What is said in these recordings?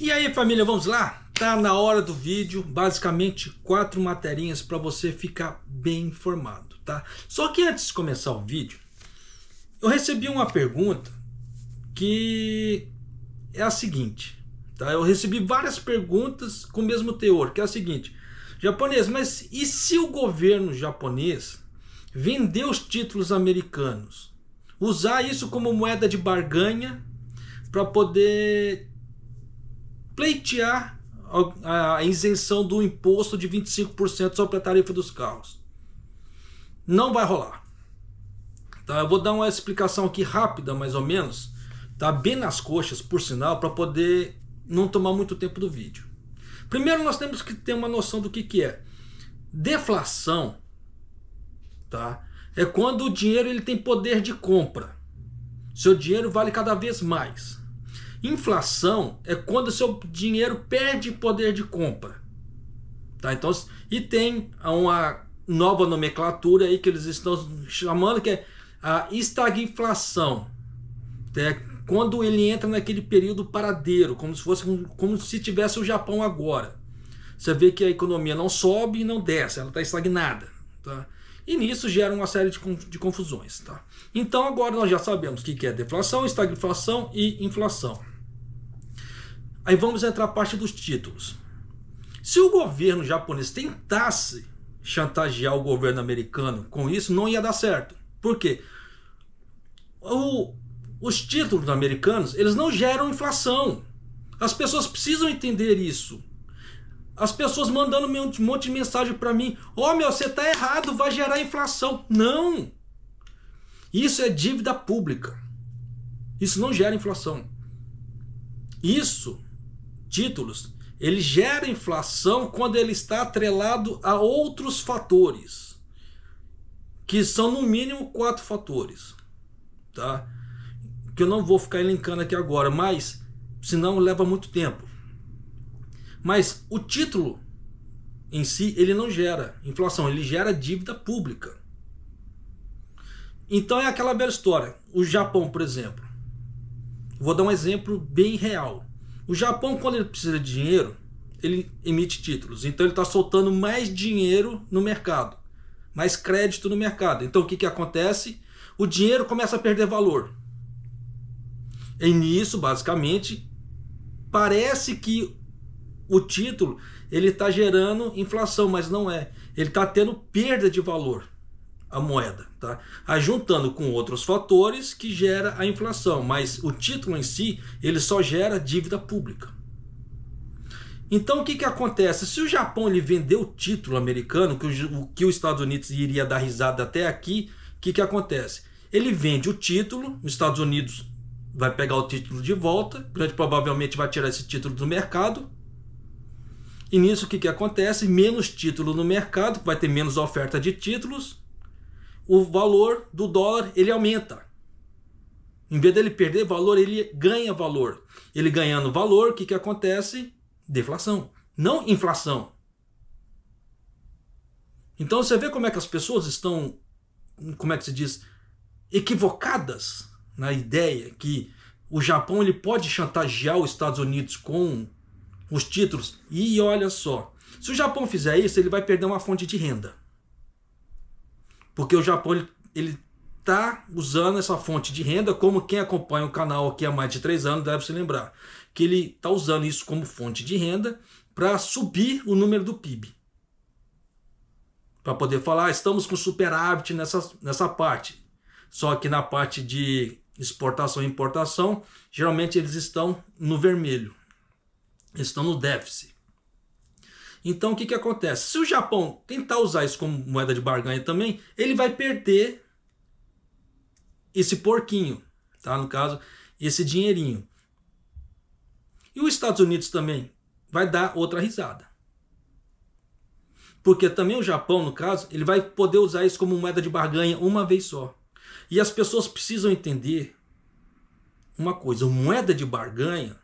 E aí, família, vamos lá? Tá na hora do vídeo, basicamente 4 materinhas para você ficar bem informado, tá? Só que antes de começar o vídeo, eu recebi uma pergunta que é a seguinte, tá? Eu recebi várias perguntas com o mesmo teor, que é a seguinte: japonês, mas e se o governo japonês vender os títulos americanos, usar isso como moeda de barganha para poder pleitear a isenção do imposto de 25% sobre a tarifa dos carros? Não vai rolar, tá? Eu vou dar uma explicação aqui rápida, mais ou menos, tá? Bem nas coxas, por sinal, para poder não tomar muito tempo do vídeo. Primeiro, nós temos que ter uma noção do que é deflação, tá? É quando o dinheiro ele tem poder de compra, seu dinheiro vale cada vez mais. Inflação é quando o seu dinheiro perde poder de compra, tá? Então, e tem uma nova nomenclatura aí que eles estão chamando, que é a estagflação, é quando ele entra naquele período paradeiro, como se tivesse o Japão agora. Você vê que a economia não sobe e não desce, ela está estagnada, tá? E nisso gera uma série de confusões, tá? Então agora nós já sabemos o que é deflação, estagflação e inflação. Aí vamos entrar a parte dos títulos. Se o governo japonês tentasse chantagear o governo americano com isso, não ia dar certo. Por quê? Os títulos americanos, eles não geram inflação. As pessoas precisam entender isso. As pessoas mandando um monte de mensagem para mim: ó, meu, você tá errado, vai gerar inflação. Não! Isso é dívida pública. Isso não gera inflação. Títulos, ele gera inflação quando ele está atrelado a outros fatores, que são no mínimo 4 fatores, tá? Que eu não vou ficar elencando aqui agora, mas senão leva muito tempo. Mas o título em si, ele não gera inflação, ele gera dívida pública. Então é aquela velha história. O Japão, por exemplo, vou dar um exemplo bem real. O Japão, quando ele precisa de dinheiro, ele emite títulos. Então ele está soltando mais dinheiro no mercado, mais crédito no mercado. Então o que acontece? O dinheiro começa a perder valor. E nisso, basicamente, parece que o título ele está gerando inflação, mas não é. Ele está tendo perda de valor, a moeda, tá? Juntando com outros fatores que gera a inflação, mas o título em si, ele só gera dívida pública. Então o que acontece? Se o Japão ele vender o título americano, que os Estados Unidos iria dar risada até aqui, o que acontece? Ele vende o título, os Estados Unidos vai pegar o título de volta, grande provavelmente vai tirar esse título do mercado. E nisso o que acontece? Menos título no mercado, vai ter menos oferta de títulos, o valor do dólar ele aumenta. Em vez dele perder valor, ele ganha valor. Ele ganhando valor, o que acontece? Deflação, não inflação. Então você vê como é que as pessoas estão, como é que se diz, equivocadas na ideia que o Japão ele pode chantagear os Estados Unidos com os títulos. E olha só, se o Japão fizer isso, ele vai perder uma fonte de renda. Porque o Japão ele está usando essa fonte de renda, como quem acompanha o canal aqui há mais de 3 anos deve se lembrar, que ele está usando isso como fonte de renda para subir o número do PIB. Para poder falar, estamos com superávit nessa parte. Só que na parte de exportação e importação, geralmente eles estão no vermelho. Eles estão no déficit. Então o que acontece? Se o Japão tentar usar isso como moeda de barganha também, ele vai perder esse porquinho, tá? No caso, esse dinheirinho. E os Estados Unidos também vai dar outra risada. Porque também o Japão, no caso, ele vai poder usar isso como moeda de barganha uma vez só. E as pessoas precisam entender uma coisa: moeda de barganha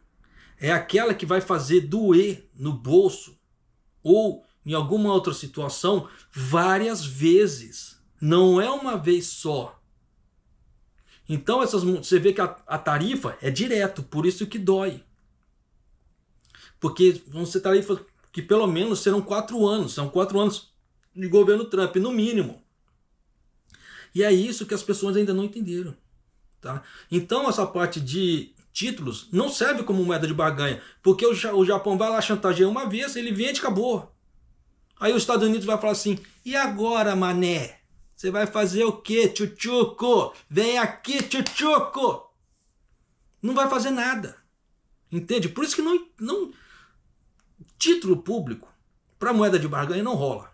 é aquela que vai fazer doer no bolso ou em alguma outra situação várias vezes. Não é uma vez só. Então você vê que a tarifa é direto, por isso que dói. Porque você está aí que pelo menos serão 4 anos. São 4 anos de governo Trump, no mínimo. E é isso que as pessoas ainda não entenderam. Tá? Então essa parte de títulos não serve como moeda de barganha. Porque o Japão vai lá chantagear uma vez, ele vende e acabou. Aí os Estados Unidos vai falar assim, e agora, mané? Você vai fazer o quê, tchutchuco? Vem aqui, tchutchuco! Não vai fazer nada. Entende? Por isso que não título público para moeda de barganha não rola.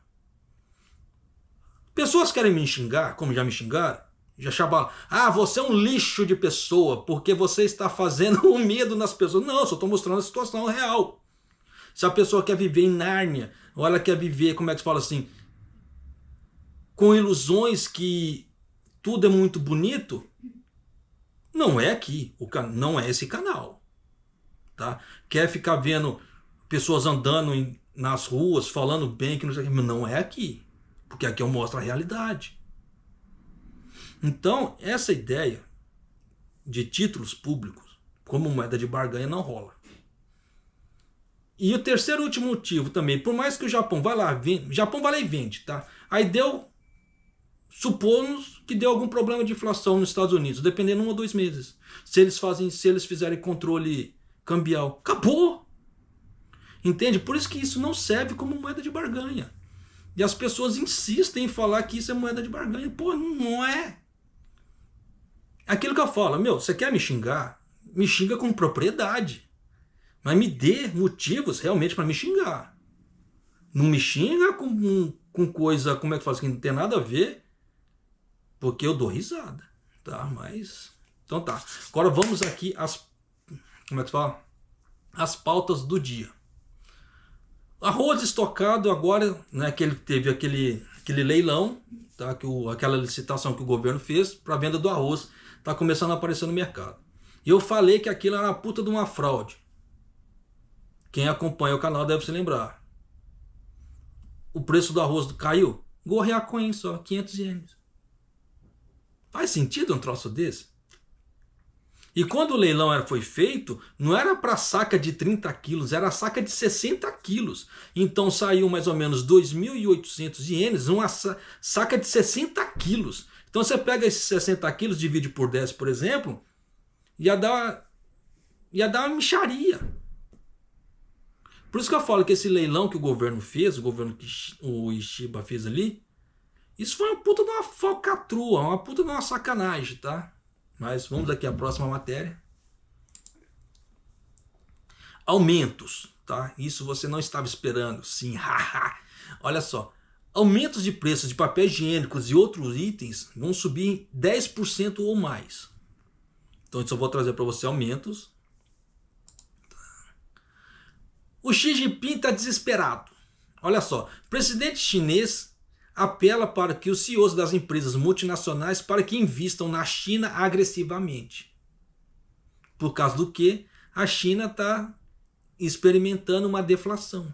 Pessoas querem me xingar, como já me xingaram, já chamaram, você é um lixo de pessoa, porque você está fazendo um medo nas pessoas. Não, eu só estou mostrando a situação real. Se a pessoa quer viver em Nárnia, ou ela quer viver, como é que se fala assim, com ilusões que tudo é muito bonito, não é aqui, não é esse canal. Tá? Quer ficar vendo pessoas andando nas ruas, falando bem, que não é aqui. Porque aqui eu mostro a realidade. Então, essa ideia de títulos públicos como moeda de barganha não rola. E o terceiro e último motivo também, por mais que o Japão vai lá e vende, tá? Aí supomos que deu algum problema de inflação nos Estados Unidos, dependendo de 1 ou 2 meses. Se eles fizerem controle cambial, acabou. Entende? Por isso que isso não serve como moeda de barganha. E as pessoas insistem em falar que isso é moeda de barganha. Pô, não é. Aquilo que eu falo, você quer me xingar? Me xinga com propriedade. Mas me dê motivos realmente para me xingar. Não me xinga com coisa, como é que faz, que não tem nada a ver, porque eu dou risada. Tá? Mas, então tá. Agora vamos aqui como é que fala? As pautas do dia. Arroz estocado agora, né, que ele teve aquele leilão, tá, aquela licitação que o governo fez para venda do arroz, está começando a aparecer no mercado. E eu falei que aquilo era uma puta de uma fraude. Quem acompanha o canal deve se lembrar. O preço do arroz caiu. Gorreacoin só, 500 ienes. Faz sentido um troço desse? E quando o leilão foi feito, não era para saca de 30 quilos, era saca de 60 quilos. Então saiu mais ou menos 2.800 ienes, uma saca de 60 quilos. Então você pega esses 60 quilos, divide por 10, por exemplo, ia dar uma mixaria. Por isso que eu falo que esse leilão que o governo fez, o Ishiba fez ali, isso foi uma puta de uma falcatrua, uma puta de uma sacanagem, tá? Mas vamos aqui à próxima matéria. Aumentos, tá? Isso você não estava esperando. Sim, haha. Olha só. Aumentos de preços de papéis higiênicos e outros itens vão subir 10% ou mais. Então eu só vou trazer para você aumentos. O Xi Jinping está desesperado. Olha só. O presidente chinês apela para que os CEOs das empresas multinacionais para que invistam na China agressivamente. Por causa do que a China está experimentando uma deflação.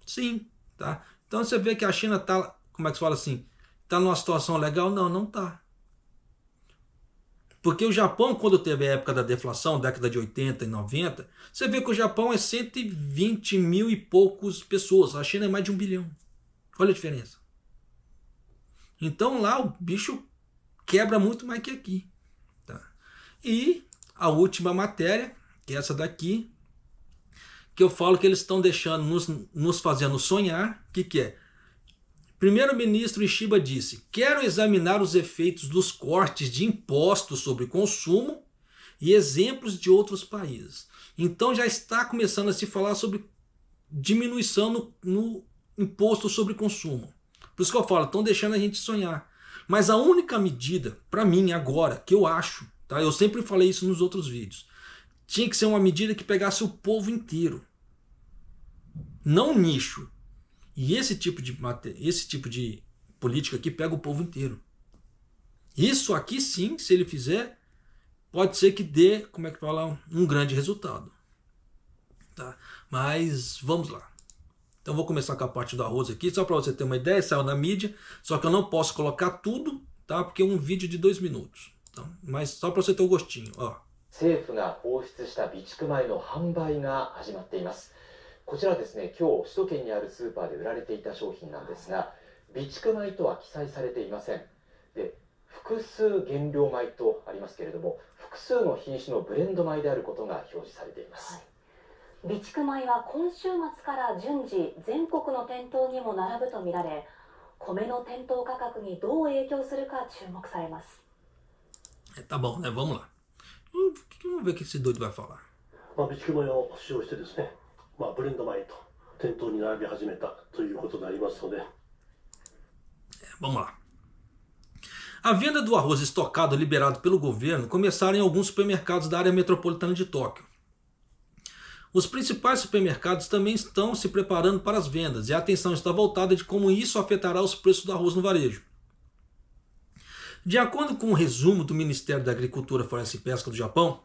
Sim, tá? Então você vê que a China está, como é que se fala assim, está numa situação legal? Não, não está. Porque o Japão, quando teve a época da deflação, década de 80 e 90, você vê que o Japão é 120 mil e poucos pessoas. A China é mais de 1 bilhão. Olha a diferença. Então lá o bicho quebra muito mais que aqui. Tá? E a última matéria, que é essa daqui, que eu falo que eles estão deixando, nos fazendo sonhar. O que é? Primeiro-ministro Ishiba disse: quero examinar os efeitos dos cortes de impostos sobre consumo e exemplos de outros países. Então já está começando a se falar sobre diminuição no imposto sobre consumo. Por isso que eu falo, estão deixando a gente sonhar. Mas a única medida, para mim agora, que eu acho, tá? Eu sempre falei isso nos outros vídeos, tinha que ser uma medida que pegasse o povo inteiro. Não um nicho. E esse tipo de política aqui pega o povo inteiro. Isso aqui sim, se ele fizer, pode ser que dê, como é que fala, um grande resultado. Tá? Mas vamos lá. Então vou começar com a parte do arroz aqui, só para você ter uma ideia, saiu na mídia, só que eu não posso colocar tudo, tá? Porque é um vídeo de 2 minutos. Então, mas só para você ter o gostinho, ó. 政府が放出した備蓄米の販売が始まっています。こちらはですね、今日首都圏にあるスーパーで売られていた商品なんですが、備蓄米とは記載されていません。で、複数原料米とありますけれども、複数の品種のブレンド米であることが表示されています。備蓄米は今週末から順次全国の店頭にも並ぶとみられ、米の店頭価格にどう影響するか注目されます。Tá bom, né? Vamos lá. Vamos ver o que esse doido vai falar. 備蓄米を使用してですね、ブレンド米と店頭に並び始めたということでありますので。Vamos lá. A venda do arroz estocado liberado pelo governo começaram em alguns supermercados da área metropolitana de Tóquio. Os principais supermercados também estão se preparando para as vendas e a atenção está voltada de como isso afetará os preços do arroz no varejo. De acordo com o resumo do Ministério da Agricultura, Floresta e Pesca do Japão,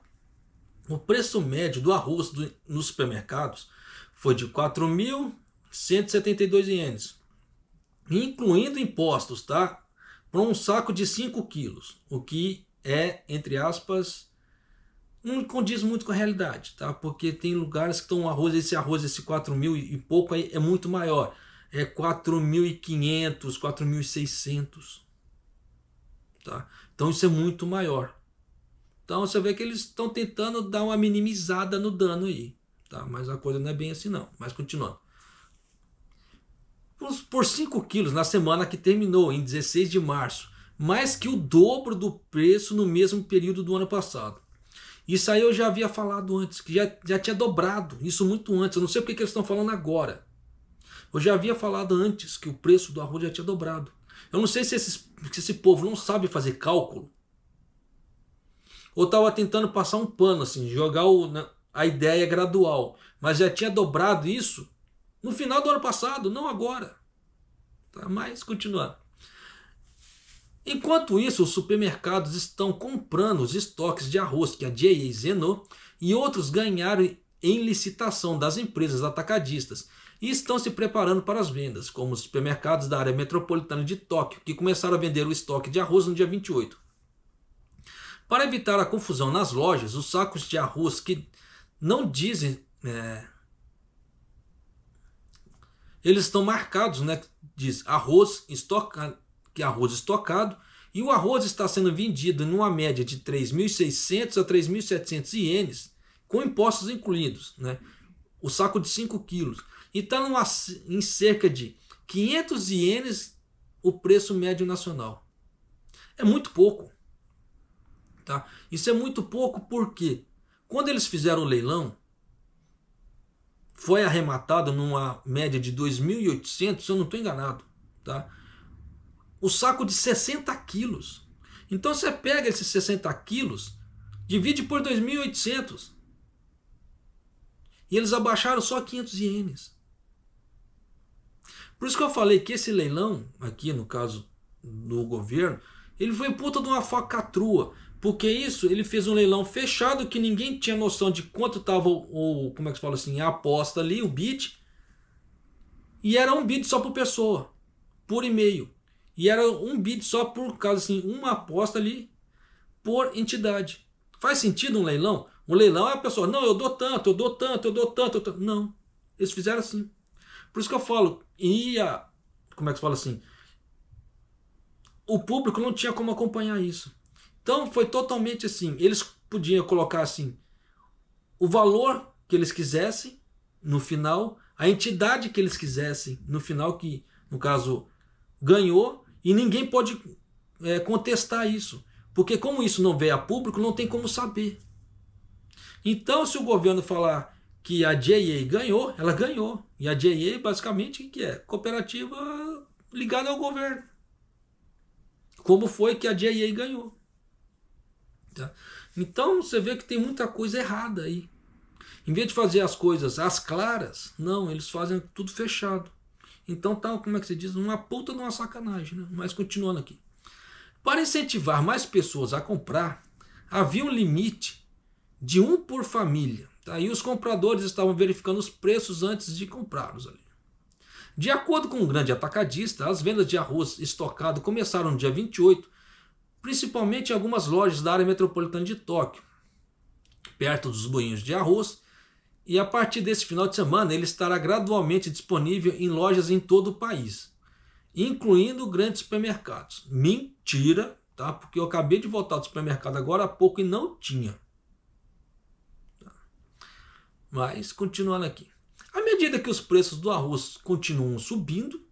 o preço médio do arroz nos supermercados foi de 4.172 ienes, incluindo impostos, tá? Para um saco de 5 quilos, o que é, entre aspas, não condiz muito com a realidade, tá? Porque tem lugares que estão esse 4.000 e pouco aí é muito maior, é 4.500, 4.600, tá? Então isso é muito maior. Então você vê que eles estão tentando dar uma minimizada no dano aí, tá? Mas a coisa não é bem assim não. Mas continuando. Por 5 quilos na semana que terminou em 16 de março, mais que o dobro do preço no mesmo período do ano passado. Isso aí eu já havia falado antes, que já tinha dobrado, isso muito antes. Eu não sei porque que eles estão falando agora. Eu já havia falado antes que o preço do arroz já tinha dobrado. Eu não sei se esse povo não sabe fazer cálculo, ou estava tentando passar um pano, assim, jogar a ideia gradual. Mas já tinha dobrado isso no final do ano passado, não agora. Tá? Mas, continuando. Enquanto isso, os supermercados estão comprando os estoques de arroz que a JA zenou e outros ganharam em licitação das empresas atacadistas e estão se preparando para as vendas, como os supermercados da área metropolitana de Tóquio, que começaram a vender o estoque de arroz no dia 28. Para evitar a confusão nas lojas, os sacos de arroz que não dizem... eles estão marcados, né? Diz arroz estocado, que é arroz estocado, e o arroz está sendo vendido numa média de 3.600 a 3.700 ienes, com impostos incluídos, né? O saco de 5 quilos. E está em cerca de 500 ienes o preço médio nacional. É muito pouco. Tá? Isso é muito pouco porque quando eles fizeram o leilão, foi arrematado numa média de 2.800, se eu não estou enganado. Tá? O saco de 60 quilos. Então você pega esses 60 quilos, divide por 2.800. E eles abaixaram só 500 ienes. Por isso que eu falei que esse leilão, aqui no caso do governo, ele foi puta de uma falcatrua. Porque isso, ele fez um leilão fechado que ninguém tinha noção de quanto estava como é que se fala assim, a aposta ali, o bid. E era um bid só por pessoa, por e-mail. E era um bid só por causa assim, uma aposta ali por entidade. Faz sentido um leilão? Um leilão é a pessoa, não, eu dou tanto, eu dou tanto, eu dou tanto, eu dou tanto. Não, eles fizeram assim. Por isso que eu falo, como é que se fala assim? O público não tinha como acompanhar isso. Então foi totalmente assim, eles podiam colocar assim, o valor que eles quisessem no final, a entidade que eles quisessem no final, que no caso ganhou, e ninguém pode contestar isso, porque como isso não veio a público, não tem como saber. Então se o governo falar que a JA ganhou, ela ganhou, e a JA basicamente o que é? Cooperativa ligada ao governo. Como foi que a JA ganhou? Tá? Então você vê que tem muita coisa errada aí. Em vez de fazer as coisas às claras, não, eles fazem tudo fechado. Então tá, como é que se diz? Uma puta de uma sacanagem, né? Mas continuando aqui. Para incentivar mais pessoas a comprar, havia um limite de um por família. Tá? E os compradores estavam verificando os preços antes de comprá-los ali. De acordo com um grande atacadista, as vendas de arroz estocado começaram no dia 28, principalmente em algumas lojas da área metropolitana de Tóquio. perto dos moinhos de arroz, e a partir desse final de semana ele estará gradualmente disponível em lojas em todo o país, incluindo grandes supermercados. Mentira, tá? Porque eu acabei de voltar do supermercado agora há pouco e não tinha. Mas, continuando aqui. À medida que os preços do arroz continuam subindo,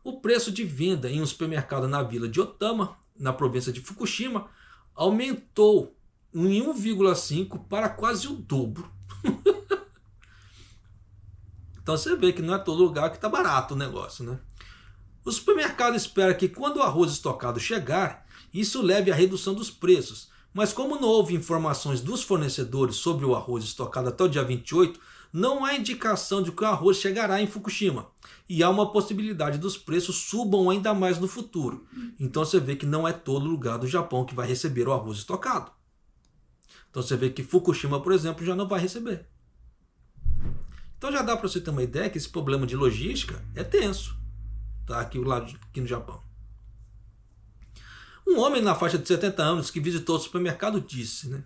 o preço de venda em um supermercado na vila de Otama, na província de Fukushima, aumentou em 1,5 para quase o dobro. Então você vê que não é todo lugar que está barato o negócio, né? O supermercado espera que quando o arroz estocado chegar, isso leve à redução dos preços. Mas como não houve informações dos fornecedores sobre o arroz estocado até o dia 28, não há indicação de que o arroz chegará em Fukushima. E há uma possibilidade dos preços subam ainda mais no futuro. Então você vê que não é todo lugar do Japão que vai receber o arroz estocado. Então você vê que Fukushima, por exemplo, já não vai receber. Então já dá para você ter uma ideia que esse problema de logística é tenso, tá? Aqui no Japão. Um homem na faixa de 70 anos que visitou o supermercado disse, né?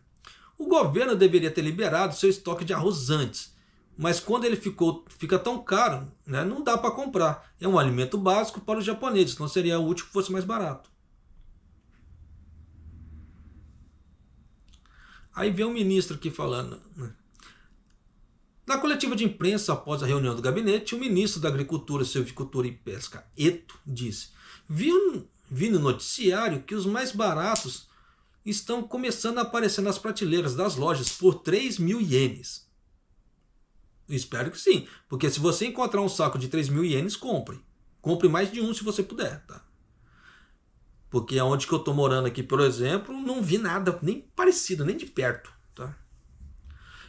O governo deveria ter liberado seu estoque de arroz antes, mas quando ele fica tão caro, né, não dá para comprar. É um alimento básico para os japoneses, então seria útil que fosse mais barato. Aí vem um ministro aqui falando, né? Na coletiva de imprensa após a reunião do gabinete, o ministro da Agricultura, Silvicultura e Pesca, Eto, disse: vi no noticiário que os mais baratos estão começando a aparecer nas prateleiras das lojas por 3.000 ienes. Eu espero que sim, porque se você encontrar um saco de 3.000 ienes, compre. Compre mais de um se você puder, tá? Porque onde que eu estou morando aqui, por exemplo, não vi nada nem parecido, nem de perto, tá?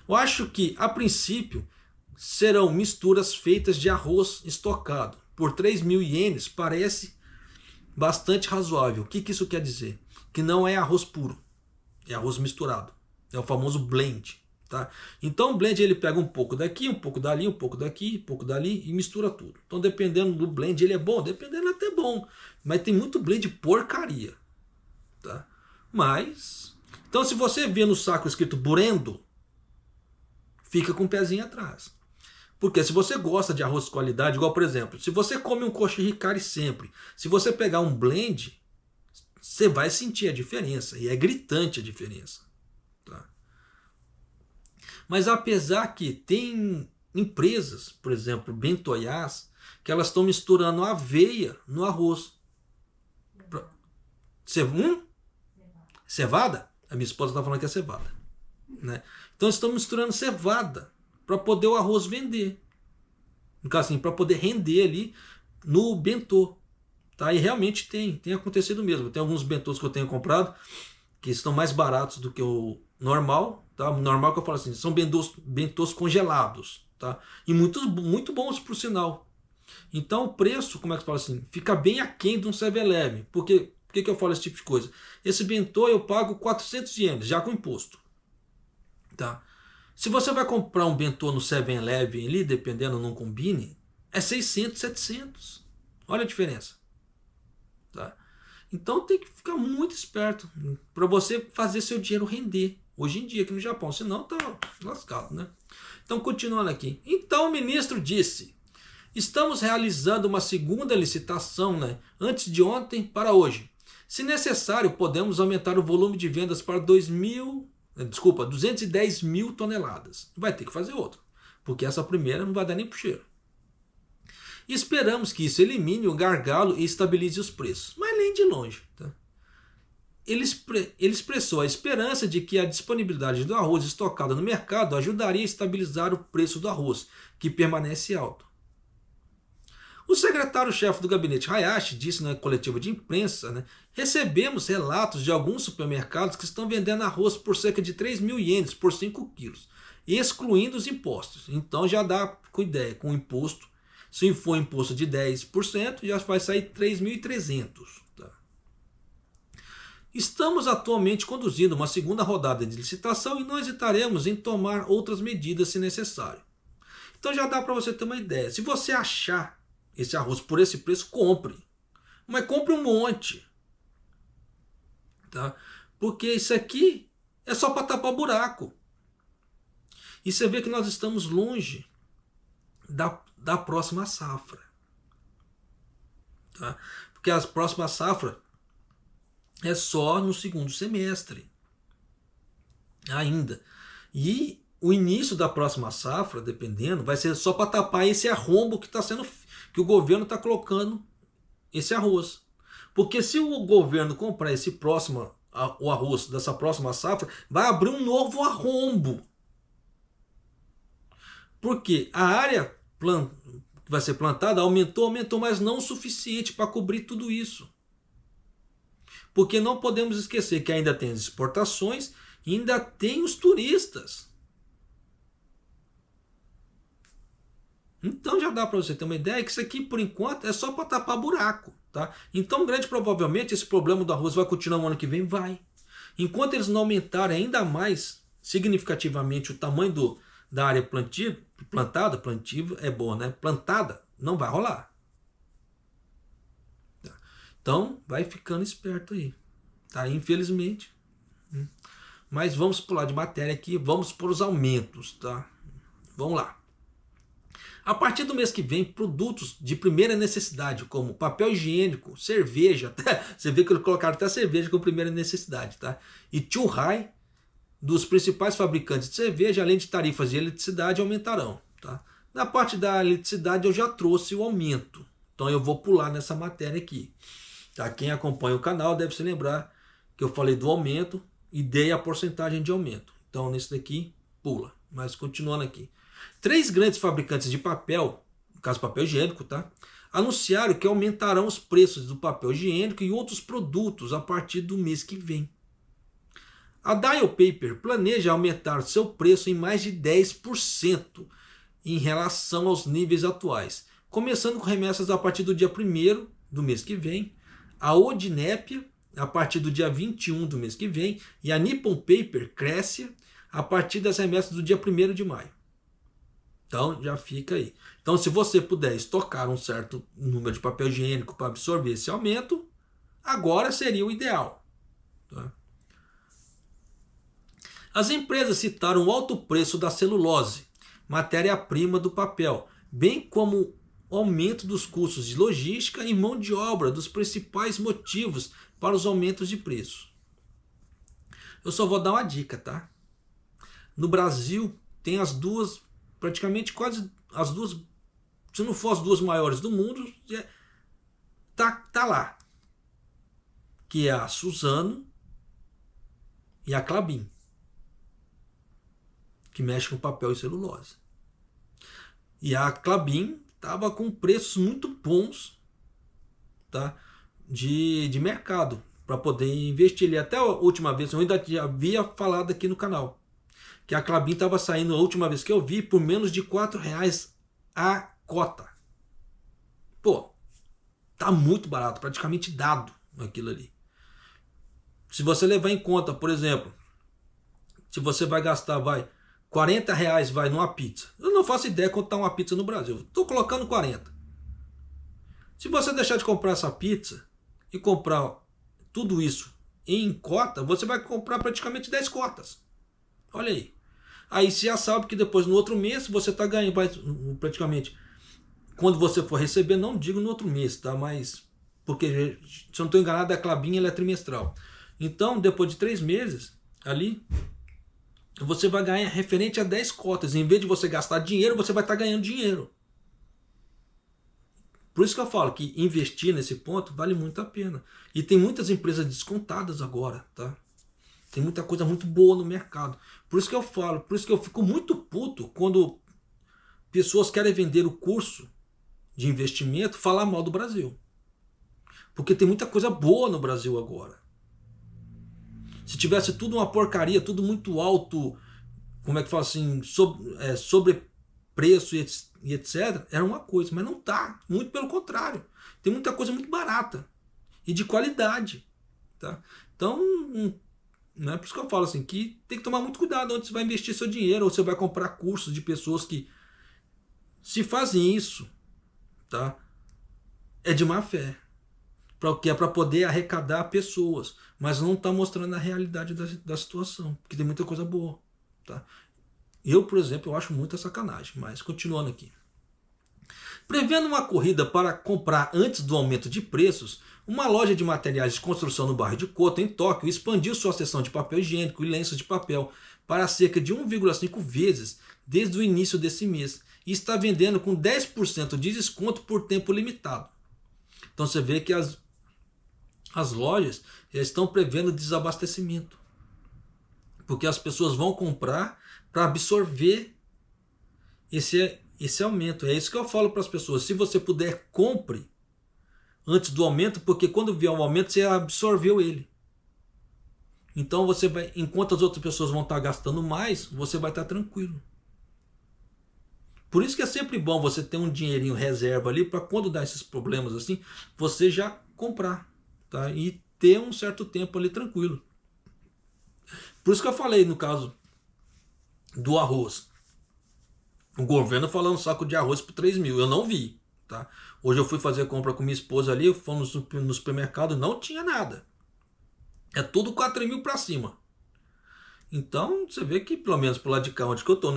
Eu acho que, a princípio, serão misturas feitas de arroz estocado. Por 3.000 ienes parece bastante razoável. O que isso quer dizer? Que não é arroz puro, é arroz misturado. É o famoso blend. Tá? Então o blend ele pega um pouco daqui, um pouco dali, um pouco daqui, um pouco dali e mistura tudo. Então dependendo do blend ele é bom, dependendo até bom. Mas tem muito blend porcaria. Tá? Mas, então se você vê no saco escrito Burendo, fica com o pezinho atrás. Porque se você gosta de arroz de qualidade, igual por exemplo, se você come um koshihikari sempre, se você pegar um blend, você vai sentir a diferença. E é gritante a diferença. Tá? Mas apesar que tem empresas, por exemplo, Bentoyás, que elas estão misturando aveia no arroz. Cevada? A minha esposa está falando que é cevada. Né? Então estão misturando cevada para poder o arroz vender. No caso assim, para poder render ali no bentô. Tá? E realmente tem acontecido mesmo. Tem alguns bentôs que eu tenho comprado que estão mais baratos do que o normal. Tá? O normal que eu falo assim, são bentôs congelados. Tá? E muito bons por sinal. Então o preço, como é que eu falo assim, fica bem aquém de um 7-Eleven. Por que eu falo esse tipo de coisa? Esse bentô eu pago 400 ienes, já com imposto. Tá? Se você vai comprar um bentô no 7-Eleven ali, dependendo, não combine, é 600, 700. Olha a diferença. Tá? Então tem que ficar muito esperto para você fazer seu dinheiro render. Hoje em dia aqui no Japão, senão tá lascado, né? Então continuando aqui. Então o ministro disse: estamos realizando uma segunda licitação, né, antes de ontem para hoje. Se necessário, podemos aumentar o volume de vendas para 210 mil toneladas. Vai ter que fazer outra, porque essa primeira não vai dar nem pro cheiro. E esperamos que isso elimine o gargalo e estabilize os preços, mas nem de longe. Tá? Ele expressou a esperança de que a disponibilidade do arroz estocado no mercado ajudaria a estabilizar o preço do arroz, que permanece alto. O secretário-chefe do gabinete Hayashi disse na coletiva de imprensa, né, recebemos relatos de alguns supermercados que estão vendendo arroz por cerca de 3.000 ienes por 5 quilos, excluindo os impostos. Então já dá com ideia, com o imposto, se for imposto de 10%, já vai sair 3.300. Tá? Estamos atualmente conduzindo uma segunda rodada de licitação e não hesitaremos em tomar outras medidas se necessário. Então já dá para você ter uma ideia. Se você achar esse arroz por esse preço, compre. Mas compre um monte. Tá? Porque isso aqui é só para tapar buraco. E você vê que nós estamos longe da próxima safra. Tá? Porque a próxima safra é só no segundo semestre ainda. E o início da próxima safra, dependendo, vai ser só para tapar esse arrombo que o governo está colocando esse arroz. Porque se o governo comprar o arroz dessa próxima safra, vai abrir um novo arrombo. Porque a área que vai ser plantada aumentou, mas não o suficiente para cobrir tudo isso. Porque não podemos esquecer que ainda tem as exportações e ainda tem os turistas. Então já dá para você ter uma ideia que isso aqui, por enquanto, é só para tapar buraco. Tá? Então, grande provavelmente, esse problema do arroz vai continuar no ano que vem? Vai. Enquanto eles não aumentarem ainda mais significativamente o tamanho da área plantada, plantio é bom, né? Plantada, não vai rolar. Tá? Então, vai ficando esperto aí. Tá? Infelizmente. Mas vamos pular de matéria aqui, vamos para os aumentos. Tá? Vamos lá. A partir do mês que vem, produtos de primeira necessidade, como papel higiênico, cerveja, você vê que eles colocaram até cerveja como primeira necessidade, tá? E churrai, dos principais fabricantes de cerveja, além de tarifas de eletricidade, aumentarão. Tá? Na parte da eletricidade eu já trouxe o aumento, então eu vou pular nessa matéria aqui. Tá? Quem acompanha o canal deve se lembrar que eu falei do aumento e dei a porcentagem de aumento. Então nesse daqui, pula, mas continuando aqui. 3 grandes fabricantes de papel, no caso papel higiênico, tá? Anunciaram que aumentarão os preços do papel higiênico e outros produtos a partir do mês que vem. A Dial Paper planeja aumentar seu preço em mais de 10% em relação aos níveis atuais, começando com remessas a partir do dia 1º do mês que vem, a Odinépia a partir do dia 21 do mês que vem e a Nippon Paper cresce a partir das remessas do dia 1º de maio. Então já fica aí. Então se você puder estocar um certo número de papel higiênico para absorver esse aumento, agora seria o ideal. Tá? As empresas citaram o alto preço da celulose, matéria-prima do papel, bem como o aumento dos custos de logística e mão de obra dos principais motivos para os aumentos de preço. Eu só vou dar uma dica, tá? No Brasil tem as duas, praticamente quase as duas, se não for as duas maiores do mundo, tá lá. Que é a Suzano e a Klabin, que mexe com papel e celulose. E a Klabin estava com preços muito bons, tá? de mercado para poder investir ali. Até a última vez, eu ainda havia falado aqui no canal, que a Klabin estava saindo, a última vez que eu vi, por menos de R$4 a cota. Pô, tá muito barato, praticamente dado aquilo ali. Se você levar em conta, por exemplo, se você vai gastar, R$40 vai numa pizza. Eu não faço ideia quanto está uma pizza no Brasil. Estou colocando 40. Se você deixar de comprar essa pizza e comprar tudo isso em cota, você vai comprar praticamente 10 cotas. Olha aí. Aí você já sabe que depois no outro mês você está ganhando, praticamente, quando você for receber, não digo no outro mês, tá? Mas, porque se eu não estou enganado, a Klabin ela é trimestral. Então, depois de 3 meses, ali, você vai ganhar referente a 10 cotas. Em vez de você gastar dinheiro, você vai estar ganhando dinheiro. Por isso que eu falo que investir nesse ponto vale muito a pena. E tem muitas empresas descontadas agora, tá? Tem muita coisa muito boa no mercado. Por isso que eu falo, por isso que eu fico muito puto quando pessoas querem vender o curso de investimento, falar mal do Brasil. Porque tem muita coisa boa no Brasil agora. Se tivesse tudo uma porcaria, tudo muito alto, como é que fala assim, sobre preço e etc., era uma coisa, mas não tá. Muito pelo contrário. Tem muita coisa muito barata e de qualidade. Tá? Então, não é por isso que eu falo assim, que tem que tomar muito cuidado onde você vai investir seu dinheiro, ou você vai comprar cursos de pessoas que, se fazem isso, tá? É de má fé. Que é para poder arrecadar pessoas, mas não está mostrando a realidade da situação, porque tem muita coisa boa. Tá? Eu, por exemplo, eu acho muita sacanagem, mas continuando aqui. Prevendo uma corrida para comprar antes do aumento de preços, uma loja de materiais de construção no bairro de Koto, em Tóquio, expandiu sua seção de papel higiênico e lenços de papel para cerca de 1,5 vezes desde o início desse mês e está vendendo com 10% de desconto por tempo limitado. Então você vê que as lojas já estão prevendo desabastecimento, porque as pessoas vão comprar para absorver esse aumento. É isso que eu falo para as pessoas. Se você puder, compre antes do aumento, porque quando vier o aumento, você absorveu ele. Então você vai, enquanto as outras pessoas vão estar gastando mais, você vai estar tranquilo. Por isso que é sempre bom você ter um dinheirinho reserva ali para quando dá esses problemas assim, você já comprar, tá? E ter um certo tempo ali tranquilo. Por isso que eu falei no caso do arroz. O governo falando saco de arroz por 3 mil. Eu não vi, tá? Hoje eu fui fazer compra com minha esposa ali, fomos no supermercado, não tinha nada. É tudo 4 mil para cima. Então você vê que pelo menos pro lado de cá onde que eu tô,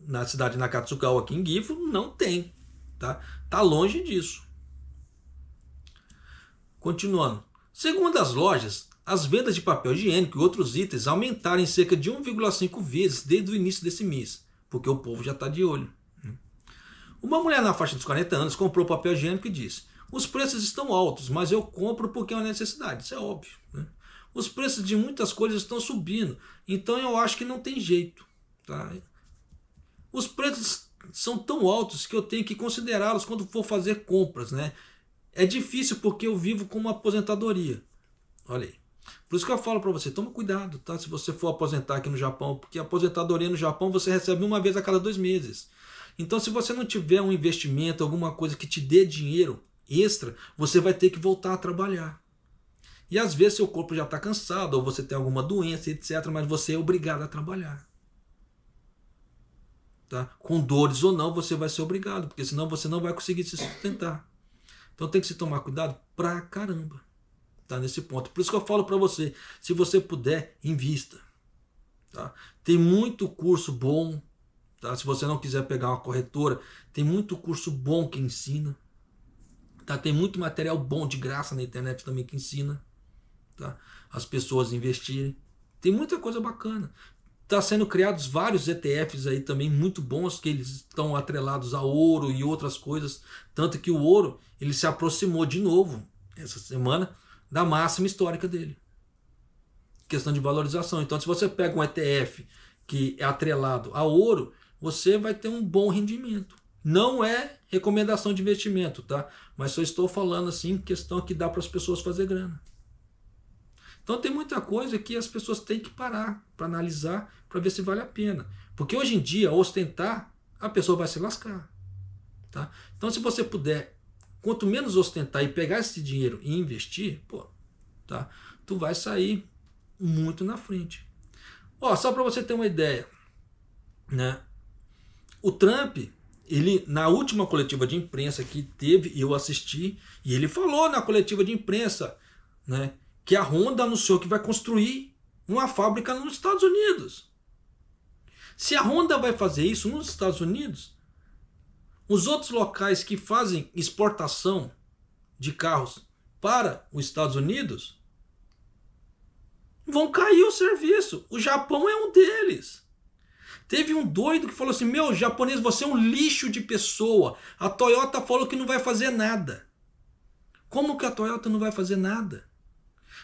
na cidade de Nakatsugawa, aqui em Gifu, não tem, tá? Tá longe disso. Continuando. Segundo as lojas, as vendas de papel higiênico e outros itens aumentaram em cerca de 1,5 vezes desde o início desse mês, porque o povo já está de olho. Uma mulher na faixa dos 40 anos comprou papel higiênico e disse: os preços estão altos, mas eu compro porque é uma necessidade. Isso é óbvio, né? Os preços de muitas coisas estão subindo, então eu acho que não tem jeito, tá? Os preços são tão altos que eu tenho que considerá-los quando for fazer compras, né? É difícil porque eu vivo com uma aposentadoria. Olha aí. Por isso que eu falo para você, toma cuidado, tá? Se você for aposentar aqui no Japão, porque a aposentadoria no Japão você recebe uma vez a cada 2 meses. Então se você não tiver um investimento, alguma coisa que te dê dinheiro extra, você vai ter que voltar a trabalhar. E às vezes seu corpo já está cansado, ou você tem alguma doença, etc. Mas você é obrigado a trabalhar. Tá? Com dores ou não, você vai ser obrigado, porque senão você não vai conseguir se sustentar. Então tem que se tomar cuidado pra caramba. Tá? Nesse ponto. Por isso que eu falo para você, se você puder, invista. Tá? Tem muito curso bom. Tá? Se você não quiser pegar uma corretora, tem muito curso bom que ensina. Tá? Tem muito material bom de graça na internet também que ensina, tá? As pessoas investirem. Tem muita coisa bacana. Está sendo criados vários ETFs aí também muito bons, que eles estão atrelados a ouro e outras coisas. Tanto que o ouro ele se aproximou de novo essa semana da máxima histórica dele. Questão de valorização. Então se você pega um ETF que é atrelado a ouro, você vai ter um bom rendimento. Não é recomendação de investimento, tá? Mas só estou falando assim, questão que dá para as pessoas fazer grana. Então tem muita coisa que as pessoas têm que parar para analisar, para ver se vale a pena. Porque hoje em dia, ostentar, a pessoa vai se lascar. Tá? Então se você puder, quanto menos ostentar e pegar esse dinheiro e investir, pô, tá? Tu vai sair muito na frente. Ó, só para você ter uma ideia, né? O Trump, ele na última coletiva de imprensa que teve, eu assisti, e ele falou na coletiva de imprensa, né, que a Honda anunciou que vai construir uma fábrica nos Estados Unidos. Se a Honda vai fazer isso nos Estados Unidos, os outros locais que fazem exportação de carros para os Estados Unidos vão cair o serviço. O Japão é um deles. Teve um doido que falou assim: meu, japonês, você é um lixo de pessoa. A Toyota falou que não vai fazer nada. Como que a Toyota não vai fazer nada?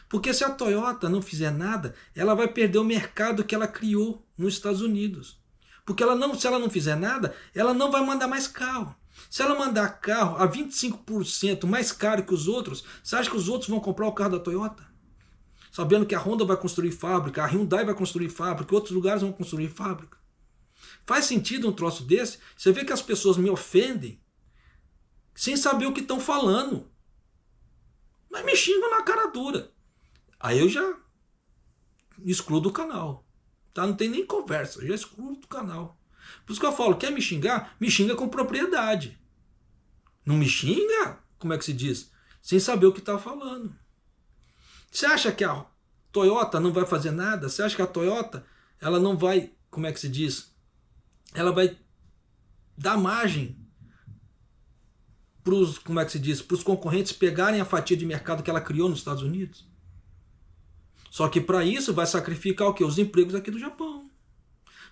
Porque se a Toyota não fizer nada, ela vai perder o mercado que ela criou nos Estados Unidos. Porque se ela não fizer nada, ela não vai mandar mais carro. Se ela mandar carro a 25% mais caro que os outros, você acha que os outros vão comprar o carro da Toyota? Sabendo que a Honda vai construir fábrica, a Hyundai vai construir fábrica, outros lugares vão construir fábrica. Faz sentido um troço desse? Você vê que as pessoas me ofendem sem saber o que estão falando. Mas me xingam na cara dura. Aí eu já excluo do canal. Tá? Não tem nem conversa, eu já excluo do canal. Por isso que eu falo, quer me xinga com propriedade. Não me xinga, como é que se diz? Sem saber o que está falando. Você acha que a Toyota não vai fazer nada? Você acha que a Toyota ela não vai, como é que se diz? ela vai dar margem para os, como é que se diz, para os concorrentes pegarem a fatia de mercado que ela criou nos Estados Unidos. Só que para isso vai sacrificar o quê? Os empregos aqui do Japão.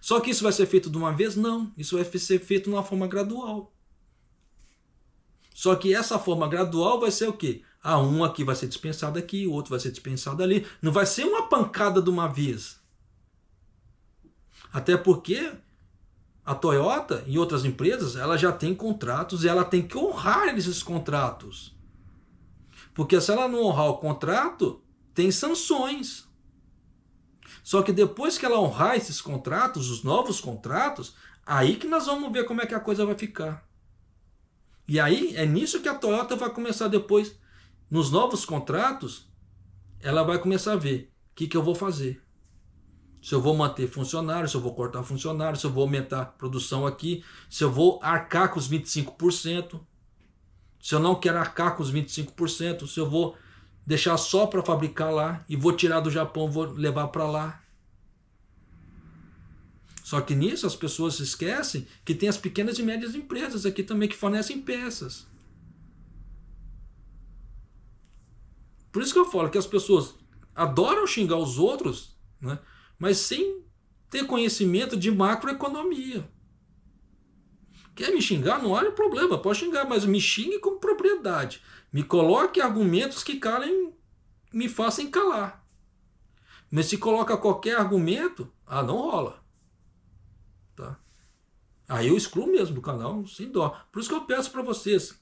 Só que isso vai ser feito de uma vez? Não. Isso vai ser feito de uma forma gradual. Só que essa forma gradual vai ser o quê? Um aqui vai ser dispensado aqui, o outro vai ser dispensado ali. Não vai ser uma pancada de uma vez. Até porque a Toyota e outras empresas, ela já tem contratos e ela tem que honrar esses contratos. Porque se ela não honrar o contrato, tem sanções. Só que depois que ela honrar esses contratos, os novos contratos, aí que nós vamos ver como é que a coisa vai ficar. E aí é nisso que a Toyota vai começar depois, nos novos contratos, ela vai começar a ver o que eu vou fazer. Se eu vou manter funcionário, se eu vou cortar funcionário, se eu vou aumentar a produção aqui, se eu vou arcar com os 25%, se eu não quero arcar com os 25%, se eu vou deixar só para fabricar lá e vou tirar do Japão, vou levar para lá. Só que nisso as pessoas se esquecem que tem as pequenas e médias empresas aqui também que fornecem peças. Por isso que eu falo que as pessoas adoram xingar os outros, né? Mas sem ter conhecimento de macroeconomia. Quer me xingar? Não olha o problema, pode xingar, mas me xingue com propriedade. Me coloque argumentos que calem, me façam calar. Mas se coloca qualquer argumento, não rola. Tá? Aí eu excluo mesmo do canal, sem dó. Por isso que eu peço para vocês,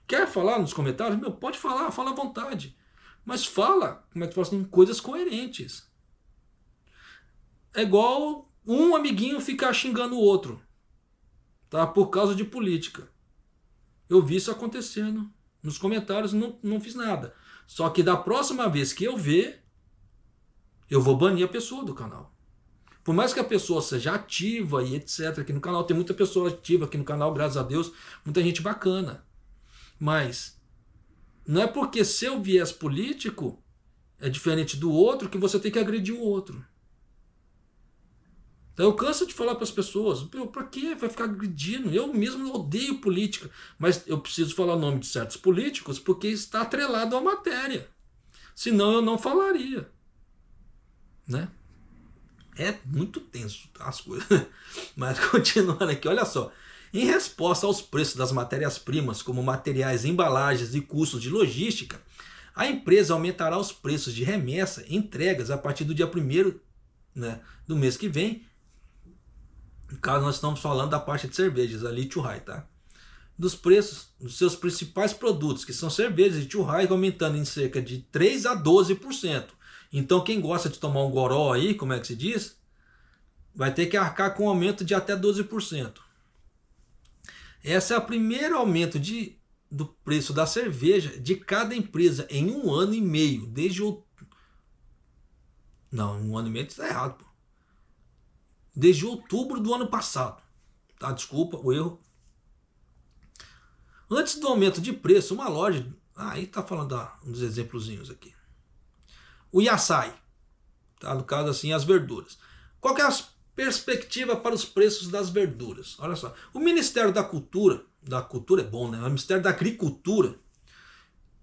quer falar nos comentários? Pode falar, fala à vontade. Mas fala, como é que fala assim, coisas coerentes. É igual um amiguinho ficar xingando o outro, tá? Por causa de política. Eu vi isso acontecendo nos comentários, não fiz nada. Só que da próxima vez que eu ver, eu vou banir a pessoa do canal. Por mais que a pessoa seja ativa e etc. Aqui no canal, tem muita pessoa ativa aqui no canal, graças a Deus, muita gente bacana. Mas não é porque seu viés político é diferente do outro que você tem que agredir o outro. Então eu canso de falar para as pessoas, para que vai ficar agredindo? Eu mesmo odeio política, mas eu preciso falar o nome de certos políticos porque está atrelado à matéria. Senão eu não falaria. Né? É muito tenso as coisas. Mas continuando aqui, olha só. Em resposta aos preços das matérias-primas, como materiais, embalagens e custos de logística, a empresa aumentará os preços de remessa e entregas a partir do dia 1º, né, do mês que vem. No caso, nós estamos falando da parte de cervejas, ali Chuhai, tá? Dos preços dos seus principais produtos, que são cervejas e Chuhai, aumentando em cerca de 3 a 12%. Então, quem gosta de tomar um goró aí, como é que se diz? Vai ter que arcar com um aumento de até 12%. Esse é o primeiro aumento do preço da cerveja de cada empresa em 1 ano e meio. Desde o... Não, 1 ano e meio está errado, pô. Desde outubro do ano passado. Tá? Desculpa o erro. Antes do aumento de preço, uma loja... aí tá falando uns exemplozinhos aqui. O Yasai. Tá? No caso, assim, as verduras. Qual que é a perspectiva para os preços das verduras? Olha só. O Ministério da Cultura é bom, né? O Ministério da Agricultura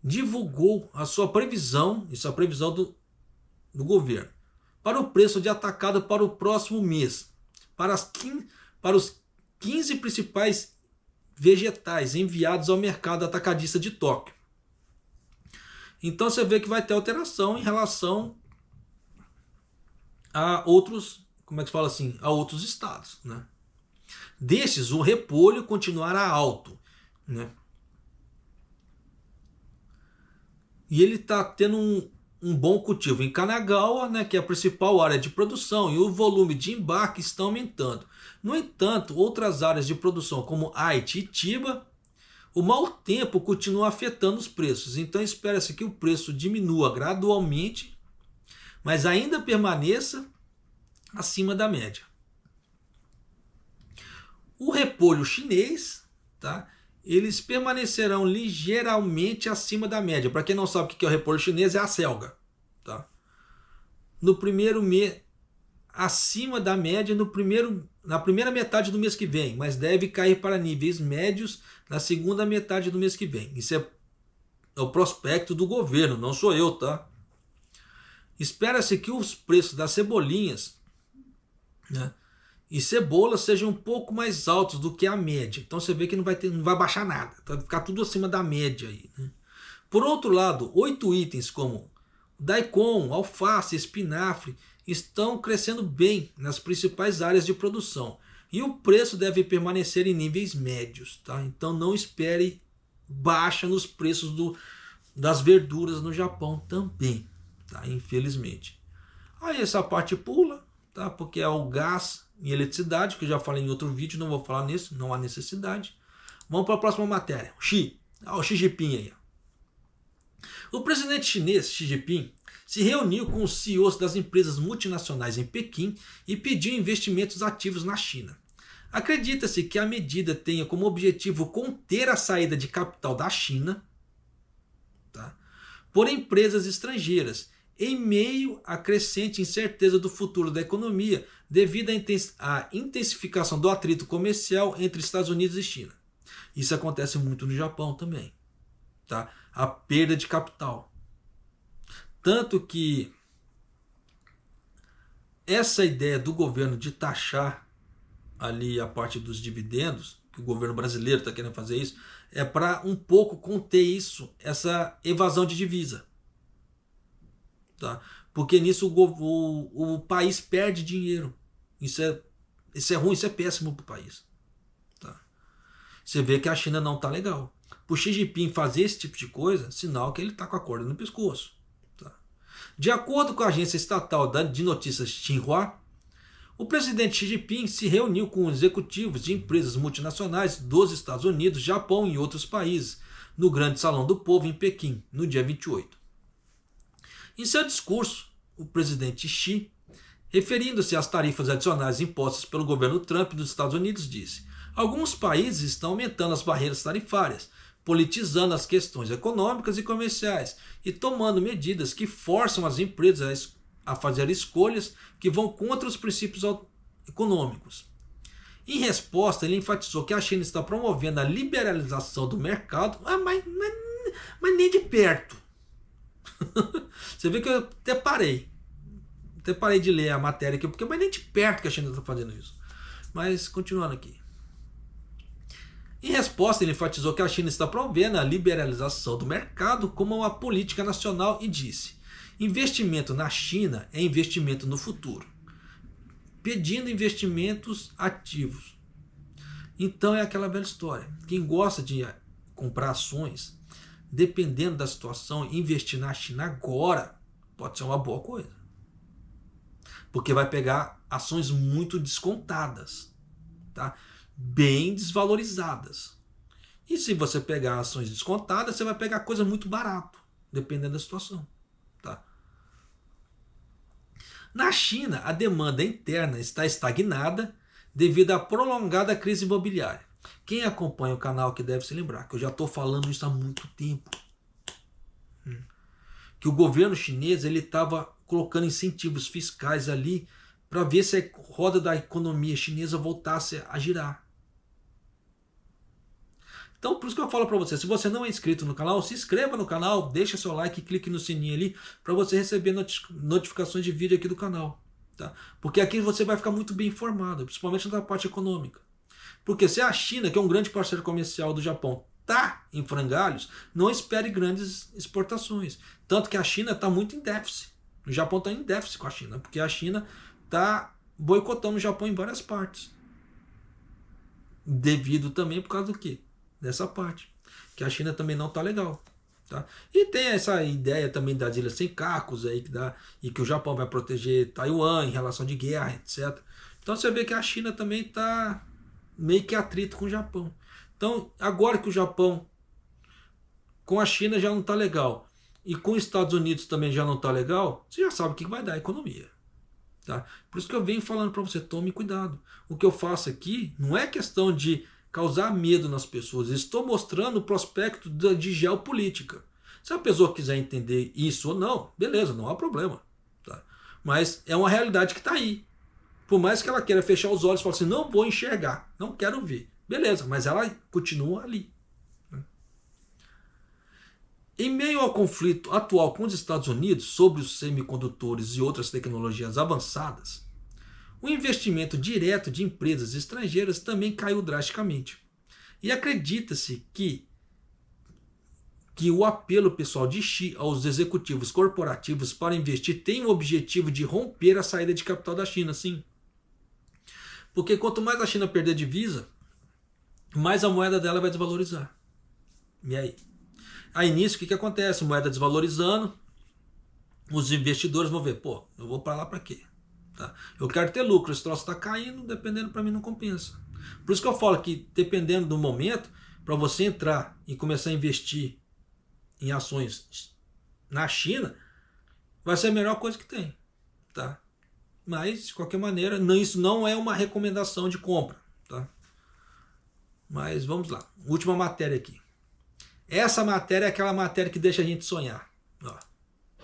divulgou a sua previsão, isso é a previsão do governo, para o preço de atacado para o próximo mês, para os 15 principais vegetais enviados ao mercado atacadista de Tóquio. Então você vê que vai ter alteração em relação a outros, como é que se fala assim, a outros estados, né? Destes, o repolho continuará alto, né? E ele está tendo um bom cultivo em Kanagawa, né, que é a principal área de produção, e o volume de embarque está aumentando. No entanto, outras áreas de produção, como Aichi e Chiba, o mau tempo continua afetando os preços. Então espera-se que o preço diminua gradualmente, mas ainda permaneça acima da média. O repolho chinês, tá? Eles permanecerão ligeiramente acima da média. Para quem não sabe o que é o repolho chinês, é a selga. Tá? No primeiro mês, acima da média na primeira metade do mês que vem, mas deve cair para níveis médios na segunda metade do mês que vem. Isso é o prospecto do governo, não sou eu, tá? Espera-se que os preços das cebolinhas, né, e cebolas sejam um pouco mais altos do que a média. Então você vê que não vai baixar nada, vai ficar tudo acima da média aí, né? Por outro lado, 8 itens como daikon, alface, espinafre estão crescendo bem nas principais áreas de produção e o preço deve permanecer em níveis médios, tá? Então não espere baixa nos preços das verduras no Japão também, tá? Infelizmente. Aí essa parte pula, tá? Porque é o gás e eletricidade, que eu já falei em outro vídeo, não vou falar nisso, não há necessidade. Vamos para a próxima matéria. O Xi Jinping aí. O presidente chinês Xi Jinping se reuniu com os CEOs das empresas multinacionais em Pequim e pediu investimentos ativos na China. Acredita-se que a medida tenha como objetivo conter a saída de capital da China, tá, por empresas estrangeiras, em meio à crescente incerteza do futuro da economia devido à intensificação do atrito comercial entre Estados Unidos e China. Isso acontece muito no Japão também, tá? A perda de capital. Tanto que essa ideia do governo de taxar ali a parte dos dividendos, que o governo brasileiro está querendo fazer isso, é para um pouco conter isso, essa evasão de divisa. Tá? Porque nisso o país perde dinheiro. Isso é ruim, isso é péssimo para o país. Tá? Você vê que a China não está legal. Para Xi Jinping fazer esse tipo de coisa, sinal que ele está com a corda no pescoço. Tá? De acordo com a agência estatal de notícias Xinhua, o presidente Xi Jinping se reuniu com executivos de empresas multinacionais dos Estados Unidos, Japão e outros países no Grande Salão do Povo em Pequim, no dia 28. Em seu discurso, o presidente Xi, referindo-se às tarifas adicionais impostas pelo governo Trump dos Estados Unidos, disse: alguns países estão aumentando as barreiras tarifárias, politizando as questões econômicas e comerciais e tomando medidas que forçam as empresas a fazer escolhas que vão contra os princípios econômicos. Em resposta, ele enfatizou que a China está promovendo a liberalização do mercado, mas nem de perto. Você vê que eu até parei de ler a matéria aqui, porque mas nem de perto que a China está fazendo isso. Mas continuando aqui. Em resposta, ele enfatizou que a China está promovendo a liberalização do mercado como uma política nacional e disse: investimento na China é investimento no futuro, pedindo investimentos ativos. Então é aquela velha história. Quem gosta de comprar ações, dependendo da situação, investir na China agora pode ser uma boa coisa. Porque vai pegar ações muito descontadas, tá? Bem desvalorizadas. E se você pegar ações descontadas, você vai pegar coisa muito barato, dependendo da situação. Tá? Na China, a demanda interna está estagnada devido à prolongada crise imobiliária. Quem acompanha o canal que deve se lembrar, que eu já estou falando isso há muito tempo. Que o governo chinês estava colocando incentivos fiscais ali para ver se a roda da economia chinesa voltasse a girar. Então, por isso que eu falo para você, se você não é inscrito no canal, se inscreva no canal, deixa seu like e clique no sininho ali para você receber notificações de vídeo aqui do canal. Tá? Porque aqui você vai ficar muito bem informado, principalmente na parte econômica. Porque se a China, que é um grande parceiro comercial do Japão, está em frangalhos, não espere grandes exportações. Tanto que a China está muito em déficit. O Japão está em déficit com a China, porque a China está boicotando o Japão em várias partes. Devido também por causa do quê? Dessa parte. Que a China também não está legal. Tá? E tem essa ideia também das ilhas sem cacos aí, e que o Japão vai proteger Taiwan em relação de guerra, etc. Então você vê que a China também está meio que atrito com o Japão. Então, agora que o Japão com a China já não está legal e com os Estados Unidos também já não está legal, você já sabe o que vai dar a economia. Tá? Por isso que eu venho falando para você, tome cuidado. O que eu faço aqui não é questão de causar medo nas pessoas, estou mostrando o prospecto de geopolítica. Se a pessoa quiser entender isso ou não, beleza, não há problema. Tá? Mas é uma realidade que está aí. Por mais que ela queira fechar os olhos e falar assim, não vou enxergar, não quero ver. Beleza, mas ela continua ali. Em meio ao conflito atual com os Estados Unidos sobre os semicondutores e outras tecnologias avançadas, o investimento direto de empresas estrangeiras também caiu drasticamente. E acredita-se que o apelo pessoal de Xi aos executivos corporativos para investir tem o objetivo de romper a saída de capital da China, sim. Porque quanto mais a China perder divisa, mais a moeda dela vai desvalorizar. E aí? Aí nisso, o que acontece? Moeda desvalorizando, os investidores vão ver, pô, eu vou para lá para quê? Tá? Eu quero ter lucro, esse troço está caindo, dependendo, para mim não compensa. Por isso que eu falo que, dependendo do momento, para você entrar e começar a investir em ações na China, vai ser a melhor coisa que tem. Tá? Mas, de qualquer maneira, isso não é uma recomendação de compra. Tá? Mas vamos lá, última matéria aqui. Essa matéria é aquela matéria que deixa a gente sonhar. Ó.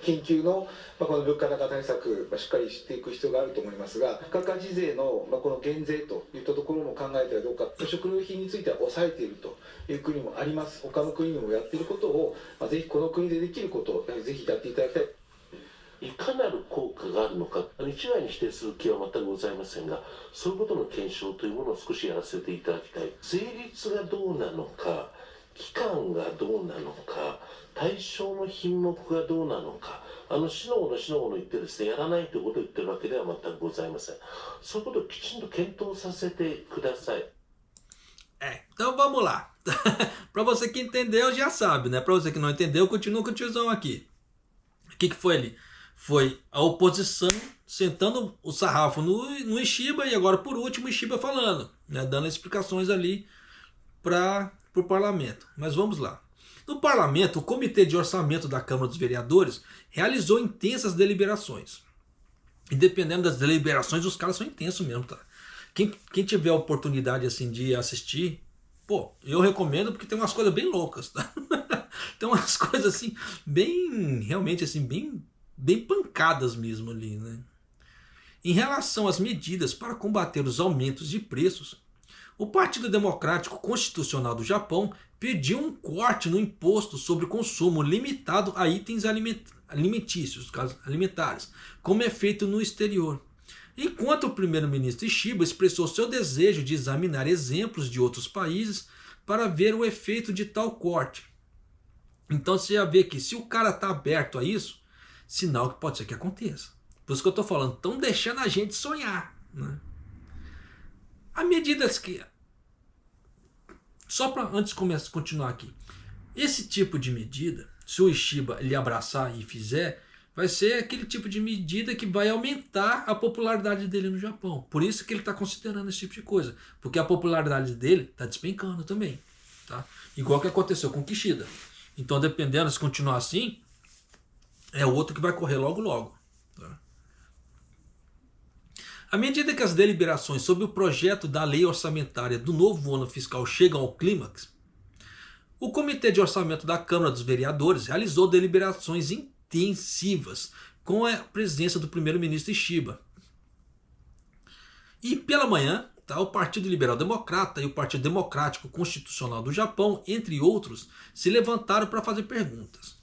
緊急のこの物価高対策しっかりしていく必要があると思いますが、付加価値税のこの減税といったところも考えたらどうか。食料品については抑えているという国もあります。他の国にもやっていることをぜひこの国でできることをぜひやっていただきたい。いかなる効果があるのか、一概に否定する気は全くございませんが、そういうことの検証というものを少しやらせていただきたい。税率がどうなのか、期間がどうなのか、対象の品目がどうなのか、しのごの言ってですね、やらないということを言ってるわけでは全くございません。そういうことをきちんと検討させてください。Então vamos lá. Para você que entendeu, já sabe, né? Para você que não entendeu, continua com o tiozão aqui. O que foi ali? Foi a oposição sentando o sarrafo no Ishiba e agora, por último, o Ishiba falando, né? Dando explicações ali para o parlamento. Mas vamos lá. No parlamento, o Comitê de Orçamento da Câmara dos Vereadores realizou intensas deliberações. E dependendo das deliberações, os caras são intensos mesmo, tá? Quem tiver a oportunidade assim de assistir, pô, eu recomendo porque tem umas coisas bem loucas, tá? Tem umas coisas assim, realmente assim, bem pancadas mesmo ali, né? Em relação às medidas para combater os aumentos de preços, o Partido Democrático Constitucional do Japão pediu um corte no imposto sobre consumo limitado a itens alimentícios, alimentares, como é feito no exterior. Enquanto o primeiro-ministro Ishiba expressou seu desejo de examinar exemplos de outros países para ver o efeito de tal corte. Então você já vê que se o cara está aberto a isso, sinal que pode ser que aconteça. Por isso que eu estou falando, estão deixando a gente sonhar, né? A medida que... Só para antes de continuar aqui. Esse tipo de medida, se o Ishiba ele abraçar e fizer, vai ser aquele tipo de medida que vai aumentar a popularidade dele no Japão. Por isso que ele está considerando esse tipo de coisa. Porque a popularidade dele está despencando também. Tá? Igual que aconteceu com o Kishida. Então, dependendo se continuar assim, é o outro que vai correr logo logo. Tá? À medida que as deliberações sobre o projeto da lei orçamentária do novo ano fiscal chegam ao clímax, o Comitê de Orçamento da Câmara dos Vereadores realizou deliberações intensivas com a presença do primeiro-ministro Ishiba. E pela manhã, tá, o Partido Liberal Democrata e o Partido Democrático Constitucional do Japão, entre outros, se levantaram para fazer perguntas.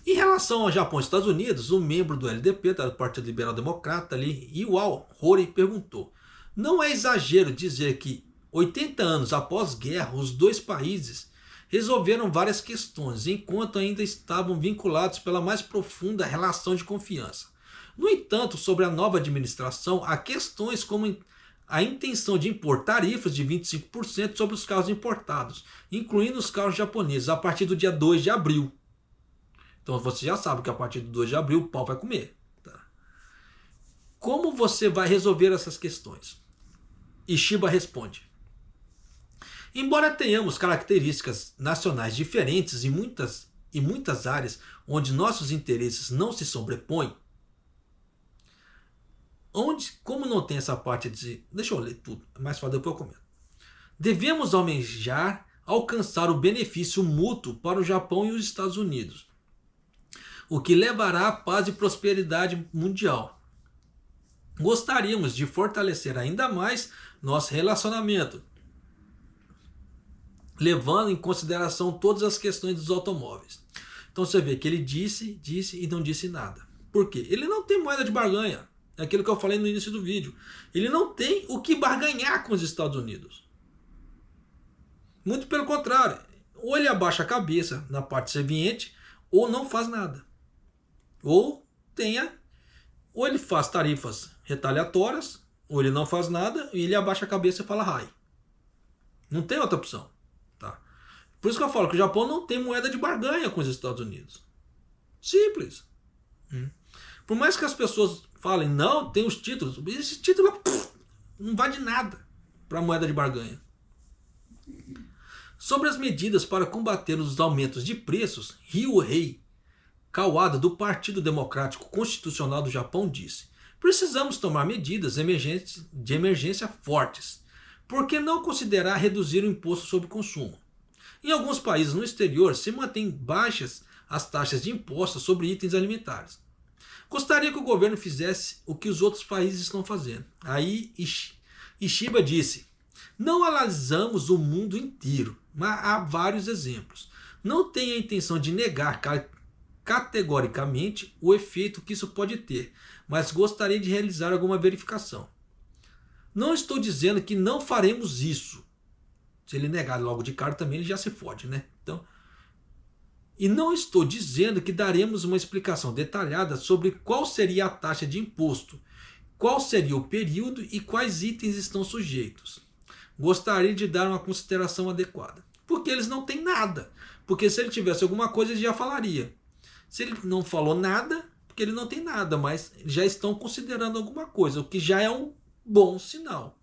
Em relação ao Japão e Estados Unidos, um membro do LDP, do Partido Liberal Democrata, ali, Iwao Hori, perguntou: não é exagero dizer que 80 anos após guerra, os dois países resolveram várias questões, enquanto ainda estavam vinculados pela mais profunda relação de confiança. No entanto, sobre a nova administração, há questões como a intenção de impor tarifas de 25% sobre os carros importados, incluindo os carros japoneses, a partir do dia 2 de abril. Então você já sabe que a partir do 2 de abril o pau vai comer. Tá? Como você vai resolver essas questões? Ishiba responde: embora tenhamos características nacionais diferentes em muitas áreas onde nossos interesses não se sobrepõem, como não tem essa parte de... Deixa eu ler tudo, mais fácil depois eu comento. Devemos almejar alcançar o benefício mútuo para o Japão e os Estados Unidos, o que levará à paz e prosperidade mundial. gostaríamos de fortalecer ainda mais nosso relacionamento, levando em consideração todas as questões dos automóveis. Então você vê que ele disse e não disse nada. Por quê? Ele não tem moeda de barganha. É aquilo que eu falei no início do vídeo. Ele não tem o que barganhar com os Estados Unidos. Muito pelo contrário. Ou ele abaixa a cabeça na parte serviente, ou não faz nada. Ou ele faz tarifas retaliatórias, ou ele não faz nada, e ele abaixa a cabeça e fala "Rai". Não tem outra opção. Tá? Por isso que eu falo que o Japão não tem moeda de barganha com os Estados Unidos. Simples. Por mais que as pessoas falem, não, tem os títulos, esse título não vale de nada para a moeda de barganha. Sobre as medidas para combater os aumentos de preços, Ryohei Kawada, do Partido Democrático Constitucional do Japão, disse: precisamos tomar medidas de emergência fortes. Por que não considerar reduzir o imposto sobre o consumo? Em alguns países no exterior se mantêm baixas as taxas de impostos sobre itens alimentares. Gostaria que o governo fizesse o que os outros países estão fazendo. Aí Ishiba disse: não analisamos o mundo inteiro, mas há vários exemplos. Não tenho a intenção de negar categoricamente o efeito que isso pode ter, mas gostaria de realizar alguma verificação. Não estou dizendo que não faremos isso. Se ele negar logo de cara também ele já se fode, né? Então, e não estou dizendo que daremos uma explicação detalhada sobre qual seria a taxa de imposto, qual seria o período e quais itens estão sujeitos. Gostaria de dar uma consideração adequada. Porque eles não têm nada. Porque se ele tivesse alguma coisa, ele já falaria. Se ele não falou nada, porque ele não tem nada, mas já estão considerando alguma coisa, o que já é um bom sinal.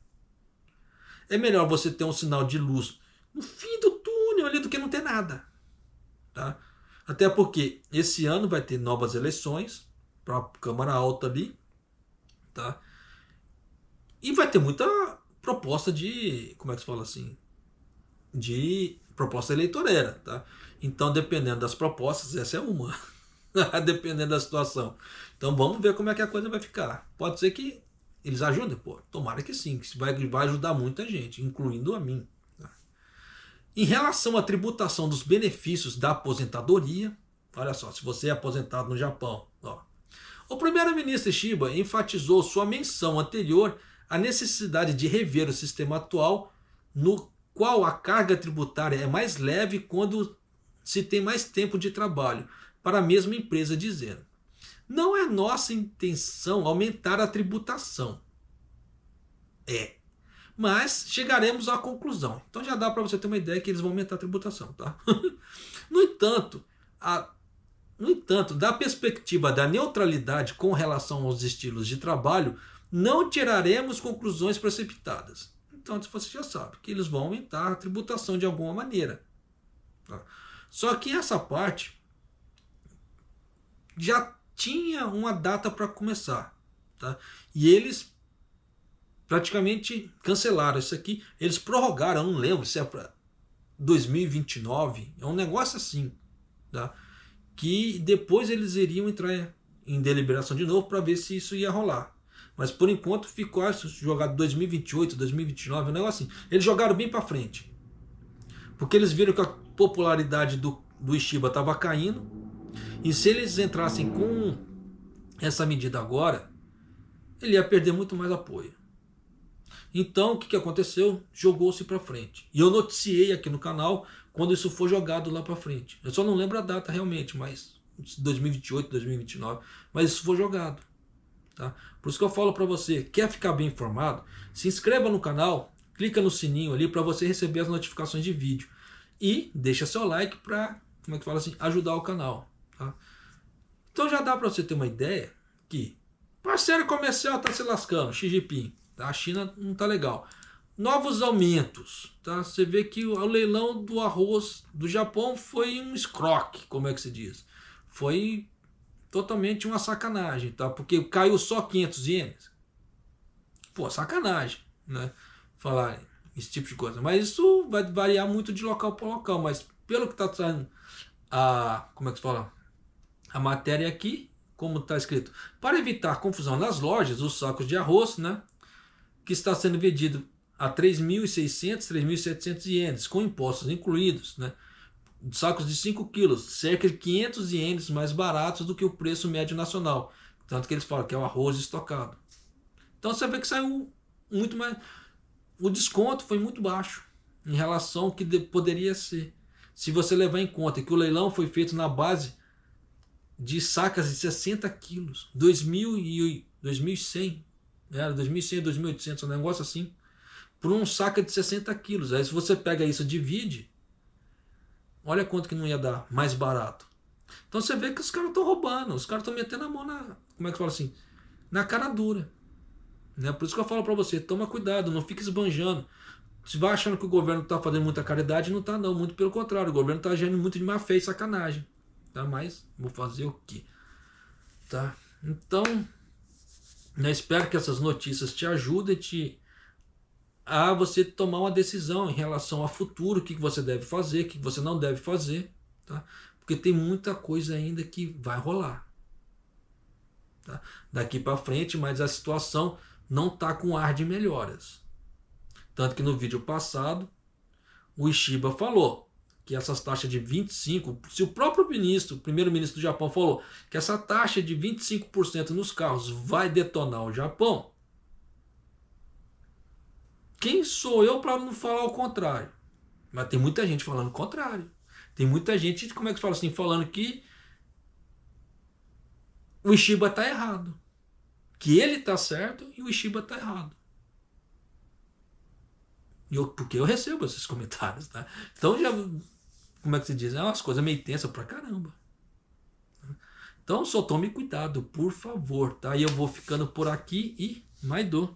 É melhor você ter um sinal de luz no fim do túnel ali do que não ter nada. Tá? Até porque esse ano vai ter novas eleições para a Câmara Alta ali. Tá? E vai ter muita proposta de, como é que se fala assim? De proposta eleitoreira. Tá? Então, dependendo das propostas, essa é uma. Dependendo da situação. Então vamos ver como é que a coisa vai ficar. Pode ser que eles ajudem, pô. Tomara que sim, que vai ajudar muita gente, incluindo a mim. Tá? Em relação à tributação dos benefícios da aposentadoria, olha só, se você é aposentado no Japão, ó, o primeiro-ministro Ishiba enfatizou sua menção anterior à necessidade de rever o sistema atual, no qual a carga tributária é mais leve quando se tem mais tempo de trabalho para a mesma empresa, dizendo: não é nossa intenção aumentar a tributação. Mas chegaremos à conclusão. Então já dá para você ter uma ideia que eles vão aumentar a tributação. Tá? No entanto, da perspectiva da neutralidade com relação aos estilos de trabalho, não tiraremos conclusões precipitadas. Então você já sabe que eles vão aumentar a tributação de alguma maneira. Tá? Só que essa parte já tinha uma data para começar. Tá? E eles praticamente cancelaram isso aqui. Eles prorrogaram, eu não lembro se é para 2029. É um negócio assim. Tá? Que depois eles iriam entrar em deliberação de novo para ver se isso ia rolar. Mas por enquanto ficou jogado 2028, 2029, um negócio assim. Eles jogaram bem para frente. Porque eles viram que a popularidade do Ishiba estava caindo. E se eles entrassem com essa medida agora, ele ia perder muito mais apoio. Então, o que aconteceu? Jogou-se para frente. E eu noticiei aqui no canal quando isso for jogado lá para frente. Eu só não lembro a data realmente, mas 2028, 2029. Mas isso foi jogado. Tá? Por isso que eu falo para você, quer ficar bem informado? Se inscreva no canal, clica no sininho ali para você receber as notificações de vídeo. E deixa seu like para, como é que fala assim, ajudar o canal. Tá? Então já dá para você ter uma ideia que parceiro comercial está se lascando, Xi Jinping, tá? A China não está legal. Novos aumentos, tá? Você vê que o leilão do arroz do Japão foi um escroque, como é que se diz? Foi totalmente uma sacanagem, tá? Porque caiu só 500 ienes. Pô, sacanagem, né? Falar esse tipo de coisa. Mas isso vai variar muito de local para local, mas pelo que está saindo como é que se fala? A matéria aqui como está escrito, para evitar confusão nas lojas, os sacos de arroz, né, que está sendo vendido a 3.600, 3.700 ienes, com impostos incluídos, né, sacos de 5 quilos, cerca de 500 ienes mais baratos do que o preço médio nacional. Tanto que eles falam que é o arroz estocado. Então você vê que saiu muito mais... O desconto foi muito baixo em relação ao que poderia ser. Se você levar em conta que o leilão foi feito na base de sacas de 60 quilos, 2.100, era 2.100, 2.800, um negócio assim, por um saca de 60 quilos. Aí se você pega isso e divide, olha quanto que não ia dar mais barato. Então você vê que os caras estão roubando, os caras estão metendo a mão na, como é que fala assim, na cara dura. Né? Por isso que eu falo para você, toma cuidado, não fique esbanjando. Se vai achando que o governo está fazendo muita caridade, não está não, muito pelo contrário, o governo está agindo muito de má fé e sacanagem. Tá? Mas vou fazer o quê? Tá? Então, eu espero que essas notícias te ajudem a você tomar uma decisão em relação ao futuro, o que você deve fazer, o que você não deve fazer. Tá? Porque tem muita coisa ainda que vai rolar. Tá? Daqui para frente, mas a situação não está com ar de melhoras. Tanto que no vídeo passado, o Ishiba falou que essas taxas de 25%, se o próprio primeiro-ministro do Japão falou que essa taxa de 25% nos carros vai detonar o Japão, quem sou eu para não falar o contrário? Mas tem muita gente falando o contrário. Tem muita gente, como é que fala assim, falando que o Ishiba está errado. Que ele está certo e o Ishiba está errado. Porque eu recebo esses comentários, tá? Então já, como é que se diz? É umas coisas meio tensas pra caramba. Então só tome cuidado, por favor, tá? E eu vou ficando por aqui e Maidô.